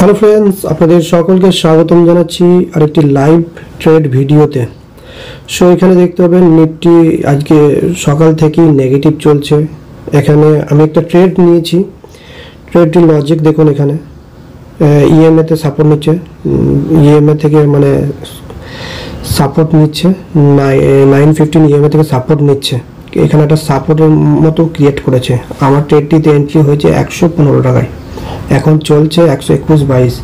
Hello friends, আপনাদের সকলকে স্বাগতম জানাচ্ছি আরেকটি লাইভ ট্রেড ভিডিওতে। সো এখানে দেখতে পাবেন নিফটি আজকে সকাল থেকেই নেগেটিভ চলছে। এখানে আমি একটা ট্রেড নিয়েছি, ট্রেডটির লজিক দেখুন। এখানে ইএমএতে সাপোর্ট নিচ্ছে, ইএমএ থেকে মানে সাপোর্ট নিচ্ছে 915 ইএমএ থেকে সাপোর্ট নিচ্ছে। এখানে একটা সাপোর্টের মতো ক্রিয়েট করেছে। আমার ট্রেডটিতে এন্ট্রি হয়েছে 115 টাকায়, এখন চলছে 121.22।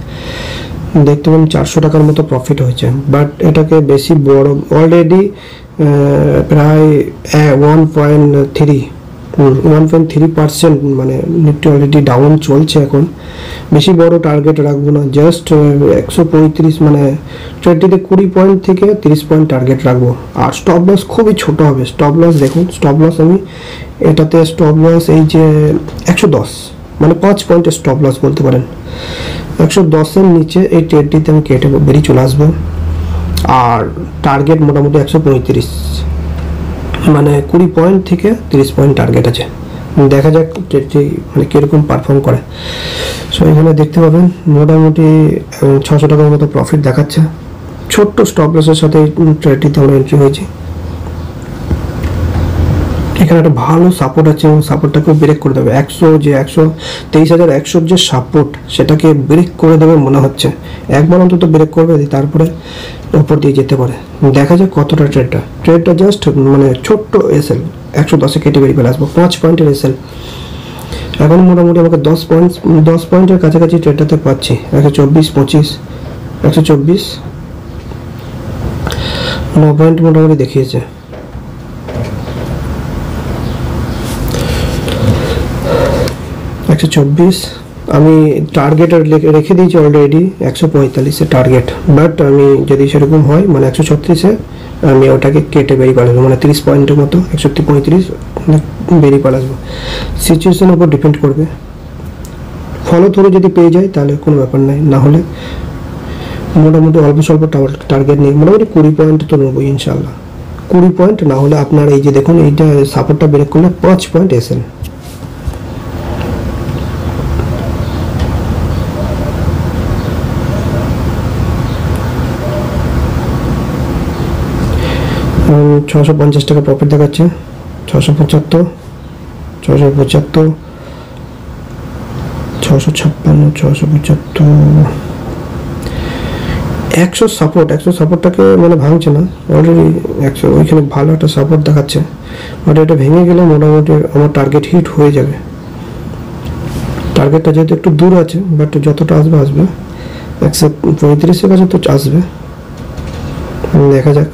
দেখতে পাবেন 400 টাকার মতো প্রফিট হয়েছে, বাট এটাকে বেশি বড় অলরেডি প্রায় 1.3% মানে নিফটি অলরেডি ডাউন চলছে। এখন বেশি বড় টার্গেট রাখবো না, জাস্ট 135 মানে ট্রেডটিতে 20 পয়েন্ট থেকে 30 পয়েন্ট টার্গেট রাখবো। আর স্টপ লস খুবই ছোট হবে। স্টপ লস দেখুন, স্টপ লস আমি এটাতে স্টপ লস এই যে 110 মানে 5 পয়েন্টের স্টপ লস বলতে পারেন। 110-এর নিচে এই ট্রেডটিতে আমি কেটে বেরিয়ে চলে আসবো। আর টার্গেট মোটামুটি 135 মানে 20 পয়েন্ট থেকে 30 পয়েন্ট টার্গেট আছে। দেখা যাক ট্রেডটি মানে কীরকম পারফর্ম করে। সো এখানে দেখতে পাবেন মোটামুটি 600 টাকার মতো প্রফিট দেখাচ্ছে। ছোট্ট স্টপ লসের সাথে ট্রেডটিতে আমরা এন্ট্রি হয়েছি। এখানে একটা ভালো সাপোর্ট আছে এবং সাপোর্টটাকেও ব্রেক করে দেবে। 123,100 যে সাপোর্ট, সেটাকে ব্রেক করে দেবে মনে হচ্ছে। একবার অন্তত ব্রেক করবে, তারপরে ওপর দিয়ে যেতে পারে। দেখা যাক কতটা ট্রেডটা জাস্ট মানে ছোট্ট এসএল 110-এ কেটে বেরিয়ে ফেলে আসবো। 5 পয়েন্টের এসএল এখন মোটামুটি আমাকে 10 পয়েন্টের কাছাকাছি ট্রেডটাতে পাচ্ছি। 124, 9 পয়েন্ট মোটামুটি দেখিয়েছে। আমি টার্গেট রেখে দিয়েছি অলরেডি 145-এ টার্গেট, বাট আমি যদি সেরকম হয় মানে 136-এ আমি ওটাকে কেটে বেরিয়ে পালাবো, মানে 30 পয়েন্টের মতো 135 বেরিয়ে পালাবো। সিচুয়েশনের উপর ডিপেন্ড করবে। ফলো থ্রু যদি পেয়ে যায় তাহলে কোনো ব্যাপার নাই, না হলে মোটামুটি অল্প স্বল্প টার্গেট নিয়ে মোটামুটি 20 পয়েন্ট তো নেবো ইনশাল্লাহ। 20 পয়েন্ট না হলে আপনার এই যে দেখুন এইটা সাপোর্টটা ব্রেক করলে 5 পয়েন্ট এসেন। $650 টাকা প্রফিট দেখাচ্ছে। 675, 655, 100 সাপোর্টটাকে মানে ভাঙছে না অলরেডি। 100 ওইখানে ভালো একটা সাপোর্ট দেখাচ্ছে, বাট এটা ভেঙে গেলে মোটামুটি আমার টার্গেট হিট হয়ে যাবে। টার্গেটটা যেহেতু একটু দূর আছে, বাট যতটা আসবে 135-এর কাছে তো আসবে। দেখা যাক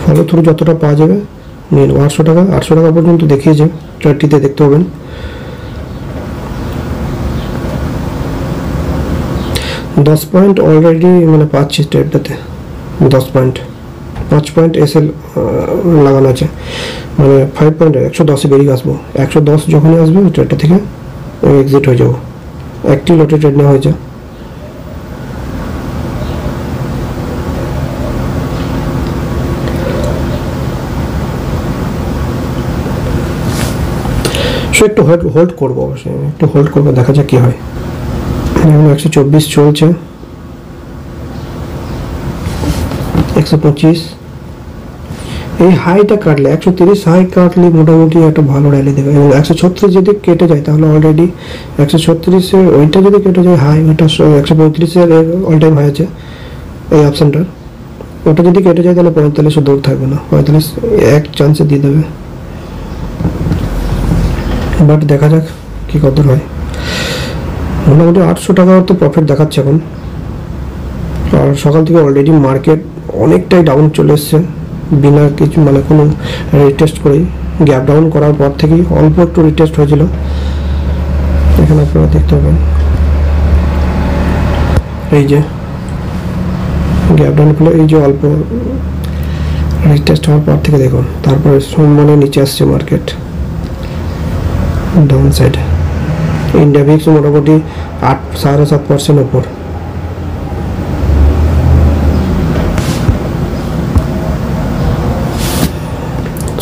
ফলো থ্রু যতটা পাওয়া যাবে নিন। 800 টাকা পর্যন্ত দেখিয়েছে ট্রেডটিতে, দেখতে পাবেন। $10 পয়েন্ট অলরেডি মানে পাচ্ছি ট্রেডটাতে। 10 পয়েন্ট, 5 পয়েন্ট এসএল লাগানো আছে, মানে 5 পয়েন্ট 110-এ বেরিয়ে আসবো। 110 যখনই আসবে ট্রেডটা থেকে এক্সিট হয়ে যাবো। একটি লটে ট্রেড নেওয়া হয়েছে। সো একটু হোল্ড করবো, অবশ্যই একটু হোল্ড করবো, দেখা যাক কী হয়। এখন 124 চলছে, 125 এই হাইটা কাটলে 130 হাই কাটলে মোটামুটি একটা ভালো র্যালি দেবে। এবং 136 যদি কেটে যায় তাহলে অলরেডি 136-এ ওইটা যদি কেটে যায় হাই, ওটা 135-এর অল টাইম হাই আছে এই অপশানটার, ওটা যদি কেটে যায় তাহলে 45-এ দৌড় থাকবে না। 45 এক চান্সে দিয়ে দেবে, বাট দেখা যাক কী কত হয়। মোটামুটি 800 টাকার তো প্রফিট দেখাচ্ছে এখন। আর সকাল থেকে অলরেডি মার্কেট অনেকটাই ডাউন চলে এসছে, বিনা কিছু মানে কোনো রিটেস্ট করেই। গ্যাপ ডাউন করার পর থেকেই অল্প একটু রিটেস্ট হয়েছিল। এখানে আপনারা দেখতে পাবেন এই যে গ্যাপ ডাউন করলে এই যে অল্প রিটেস্ট হওয়ার পর থেকে দেখুন, তারপরে মানে নিচে আসছে market down side. India Vicks মোটামুটি 7.5% উপর।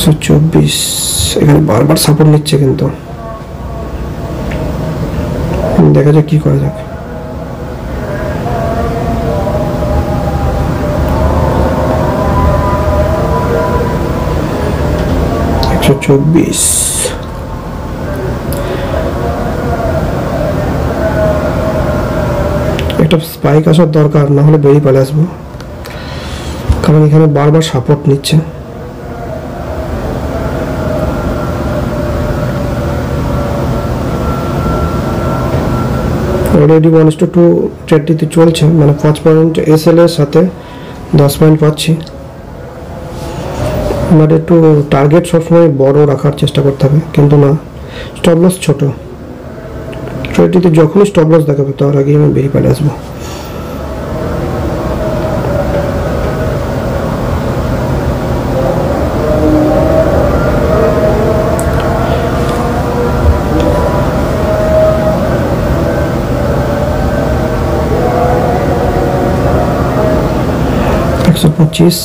সো 24 এখানে বারবার সাপোর্ট নিচ্ছে, কিন্তু দেখা যাক কি করা যাক। $124 একটা স্পাইক আসার দরকার, না হলে বেরিয়ে পালে আসবো, কারণ এখানে বারবার সাপোর্ট নিচ্ছে। অলরেডি 1:2 ট্রেডটিতে চলছে, মানে 5 পয়েন্ট এসএল এর সাথে 10 পয়েন্ট পাচ্ছি। আমার একটু টার্গেট সবসময় বড় রাখার চেষ্টা করতে হবে, কিন্তু না, স্টপ লস ছোট। ট্রেডটিতে যখনই স্টপ লস দেখাবে তার আগে আমি বেরিয়ে পালে আসবো। $125,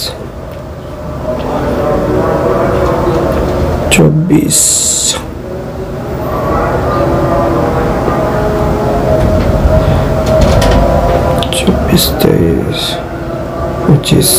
$24, $23, $25।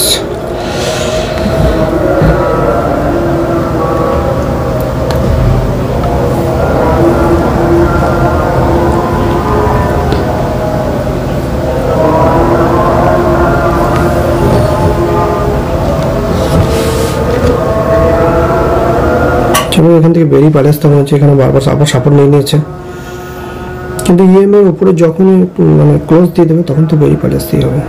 এখান থেকে বেরিয়ে পালে আসতে হচ্ছে, এখানে বারবার আবার সাপোর্ট নিয়ে নিয়েছে, কিন্তু ইএম এর উপরে যখনই মানে ক্লোজ দিয়ে দেবে তখন তো বেরিয়ে পালে আসতেই হবে।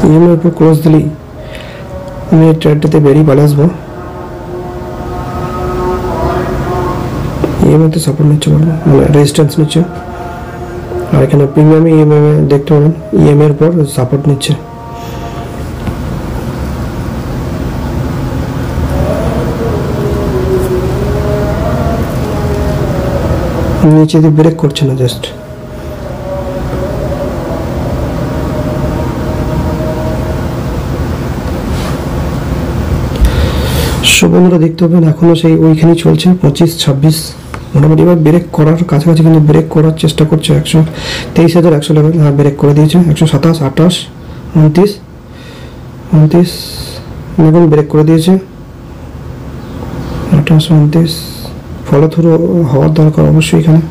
ইএম এর উপর ক্লোজ দিলেই আমি এই ট্রেডটাতে বেরিয়ে পালে আসবো। ইএম তে সাপোর্ট নিচ্ছে, মানে রেজিস্ট্যান্স নিচ্ছে, আর এখানে প্রিমিয়ামে ইএম দেখতে পাবেন ইএম এর পর সাপোর্ট নিচ্ছে। নিচে দিয়ে ব্রেক করছে না, জাস্ট বন্ধুরা দেখতে পাবেন এখনো সেই ওইখানেই চলছে 25-26, মোটামুটি এবার ব্রেক করার কাছাকাছি, কিন্তু ব্রেক করার চেষ্টা করছে। 123,100 লেভেল, হ্যাঁ ব্রেক করে দিয়েছে। 127, 28, 29, এখন ব্রেক করে দিয়েছে। 28, 29 ফলো থ্রু হওয়ার দরকার অবশ্যই এখানে,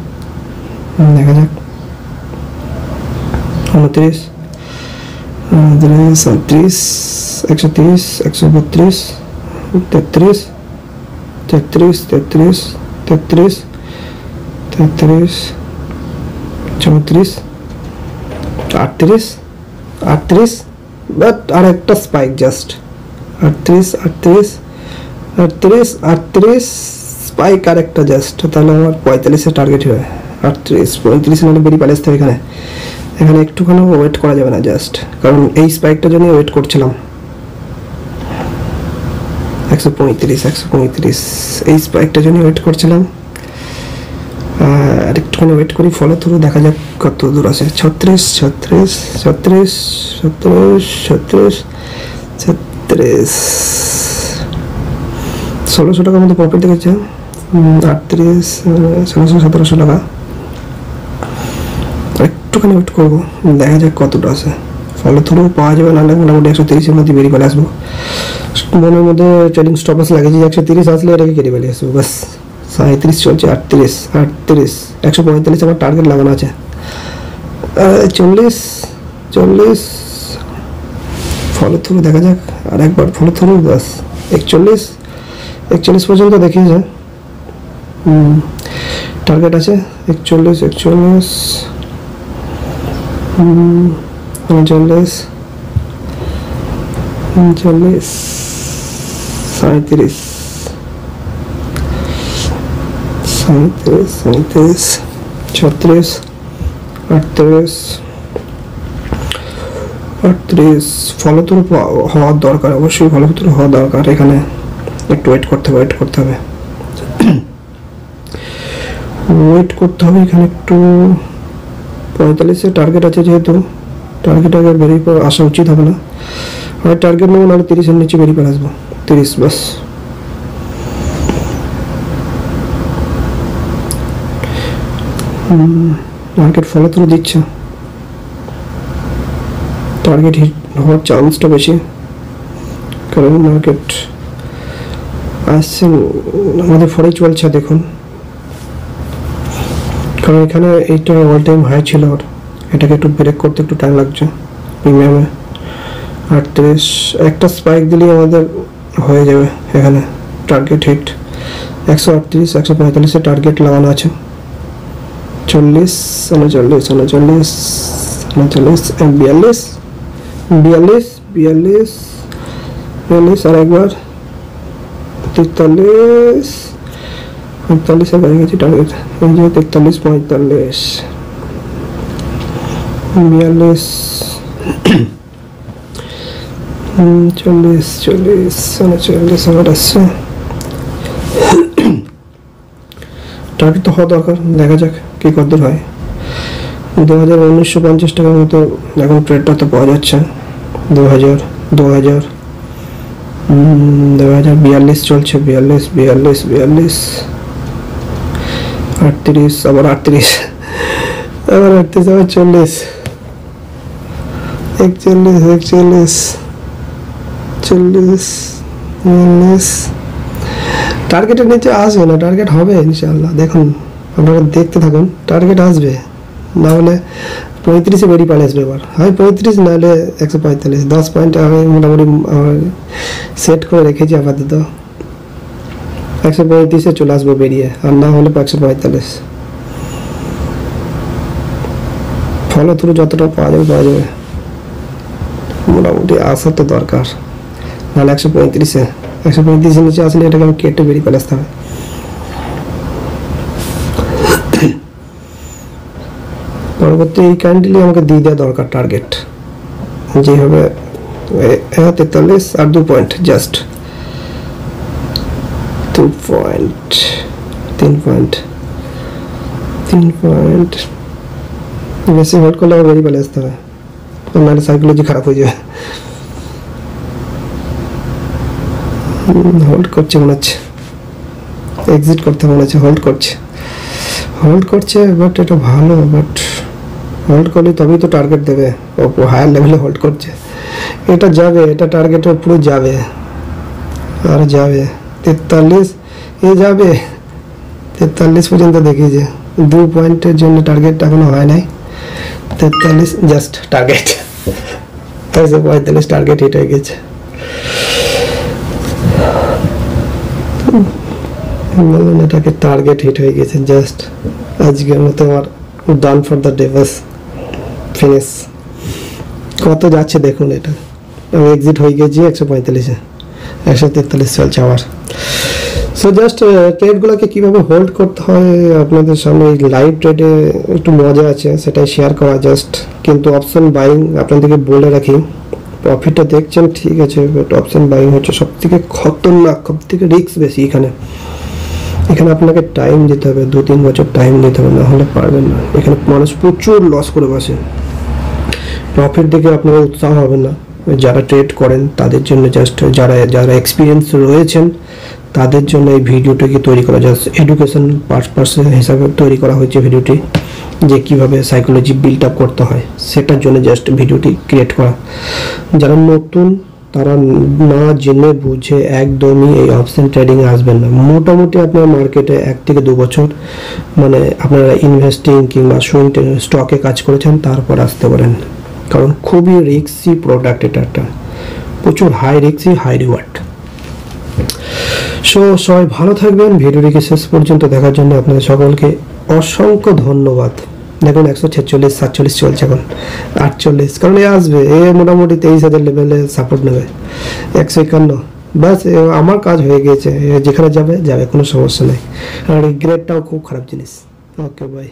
দেখা যাক। 29, 29, 130, 132, 33, 33, 33, 33, 33, 34, 38, 38, বাট আর একটা স্পাইক জাস্ট 38, 38, 38, 38 স্পাইক আর একটা জাস্ট, তাহলে আমার 45 এর টার্গেট হয়। 38, 35 মানে বেরিয়ে পালে আসতে হবে এখানে। এখানে একটুখানি ওয়েট করা যাবে না, জাস্ট কারণ এই স্পাইকটার জন্য ওয়েট করছিলাম। 135, 135 এই স্পাইকটার জন্য ওয়েট করছিলাম, আর একটুখানি ওয়েট করি, ফলো থ্রু দেখা যাক কত দূর আছে। 36, 36, 36, 36, 36, 36, 1600 টাকার মতো প্রফিট দেখেছে। 38, 1600, 1700 টাকা। একটুখানি ওয়েট করবো, দেখা যাক কতটা আছে। ফলো থ্রু পাওয়া যাবে, নাহলে মোটামুটি 130-এর মধ্যে বেরিয়ে পালে আসবো। মনের মধ্যে ট্রেডিং স্টপাস লাগিয়েছি, 130 আসলে এটাকে কেটে বেরিয়ে আসবো বাস। 37 চলছে, 38, 38, 145 আমার টার্গেট লাগানো আছে। 40, 40 ফলো থ্রু দেখা যাক, আর একবার ফলো থ্রু বাস। 41, 41 পর্যন্ত দেখিয়েছে, টার্গেট আছে 41, 41, 39, 39, 37, 37, 37, 36, 38, 38 ফলো থ্রু হওয়ার দরকার, অবশ্যই ফলো থ্রু হওয়া দরকার। এখানে একটু ওয়েট করতে হবে, ওয়েট করতে হবে এখানে একটু। 45-এর টার্গেট আছে, যেহেতু টার্গেট আগে বেরিয়ে আসা উচিত হবে না, আর টার্গেট নেবো, নাহলে 30-এর নিচে বেরিয়ে আসবো। 30 বাস। মার্কেট ফলো থ্রু দিচ্ছে, টার্গেট হিট হওয়ার চান্সটা বেশি, কারণ মার্কেট আসছে আমাদের ফরেই চলছে দেখুন, কারণ এখানে এইটা অল টাইম হাই ছিল, এটাকে একটু ব্রেক করতে একটু টাইম লাগছে। প্রিমিয়ামে 38 একটা স্পাইক দিলেই আমাদের হয়ে যাবে এখানে টার্গেট হিট। 138 145 টার্গেট লাগানো আছে, 40 39 39 39 42 42 42 42 আর একবার 43 45 এ বেড়ে গেছে টার্গেট, এই যে 43 45 42 40 40 39 আবার আসছে। টার্গেট তো হওয়া দরকার, দেখা যাক কি কতদূর হয়। 1950 টাকার মতো এখন ট্রেডটা তো পাওয়া যাচ্ছে। 2042 চলছে, 42 42 42 38 আবার 38 আবার 38 আবার 40 41 41 40 42 টার্গেটের নিচে আসবে না, টার্গেট হবে ইনশাআল্লাহ। দেখুন আপনারা দেখতে থাকুন, টার্গেট আসবে, না হলে 35-এ বেরিয়ে পালে আসবে। এবার হয় 35, নাহলে 145, 10 পয়েন্ট আমি মোটামুটি সেট করে রেখেছি আপাতত। 135-এ চলে আসবো বেরিয়ে, আর না হলে 145। ফলো থ্রু যতটা পাওয়া যাবে মোটামুটি আসা তো দরকার, নাহলে 135-এর নিচে আসলে এটাকে আমি কেটে বেরিয়ে পালে আসতে হবে। পরবর্তী এই ক্যান্ডেলই আমাকে দিয়ে দেওয়া দরকার টার্গেট, যেভাবে 43 আর 2 পয়েন্ট, জাস্ট 2 পয়েন্ট 3 পয়েন্ট বেশি হোল্ড করলে আবার বেরিয়ে পালে আসতে হবে, নাহলে সাইকোলজি খারাপ হয়ে যাবে। হোল্ড করছে মনে হচ্ছে, এক্সিট করতে মনে হচ্ছে, হোল্ড করছে বাট এটা ভালো, বাট হোল্ড করলে তবেই তো টার্গেট দেবে। হায়ার লেভেলে হোল্ড করছে, এটা যাবে, এটা টার্গেটের উপরে যাবে, আর যাবে 43 এ যাবে 43 পর্যন্ত দেখিয়েছে। 2 পয়েন্টের জন্য টার্গেট এখনো হয় নাই, 43 জাস্ট টার্গেট, 45 টার্গেট হিট হয়ে গেছে। বললেন এটাকে টার্গেট হিট হয়ে গেছে, জাস্ট আজকের মতো আমার done for the day, bus finish. কত যাচ্ছে দেখুন, এটা আমি এক্সিট হয়ে গেছি 145-এ, 143 চলছে আবার। সো জাস্ট ট্রেডগুলোকে কীভাবে হোল্ড করতে হয় আপনাদের সামনে এই লাইভ ট্রেডে একটু মজা আছে, সেটাই শেয়ার করা জাস্ট। কিন্তু অপশন বাইং আপনাদেরকে বলে রাখি, প্রফিটটা দেখছেন ঠিক আছে, বাট অপশন বাইং হচ্ছে সব থেকে খতরনাক, সব থেকে রিস্ক বেশি। এখানে আপনাকে টাইম দিতে হবে, 2-3 বছর টাইম দিতে হবে, না হলে পারবেন না। এখানে মানুষ প্রচুর লস করে বসে, প্রফিট দেখে আপনারা উৎসাহ হবে না। যারা ট্রেড করেন তাদের জন্য জাস্ট, যারা এক্সপিরিয়েন্স রয়েছেন তাদের জন্য এই ভিডিওটাকে তৈরি করা, জাস্ট এডুকেশন পারপাস হিসাবে তৈরি করা হয়েছে ভিডিওটি, যে কিভাবে সাইকোলজি বিল্ড আপ করতে হয় সেটার জন্য জাস্ট ভিডিওটি ক্রিয়েট করা। যারা নতুন তারা না জেনে বুঝে একদমই এই অপশন ট্রেডিংয়ে আসবেন না। মোটামুটি আপনার মার্কেটে 1 থেকে 2 বছর মানে আপনারা ইনভেস্টিং কিংবা সুইং স্টকে কাজ করেছেন, তারপর আসতে পারেন, কারণ খুবই রিস্কি প্রোডাক্ট, এটা একটা প্রচুর high risky high reward. So সবাই ভালো থাকবেন, ভিডিওটিকে শেষ পর্যন্ত দেখার জন্য আপনাদের সকলকে অসংখ্য ধন্যবাদ। দেখুন 146 47 চলছে, এখন 48, কারণ এ আসবে, এ মোটামুটি 23,000 লেভেলে সাপোর্ট নেবে। 151, বাস আমার কাজ হয়ে গিয়েছে, যেখানে যাবে কোনো সমস্যা নেই। আর এই গ্রেডটাও খুব খারাপ জিনিস। Okay bye.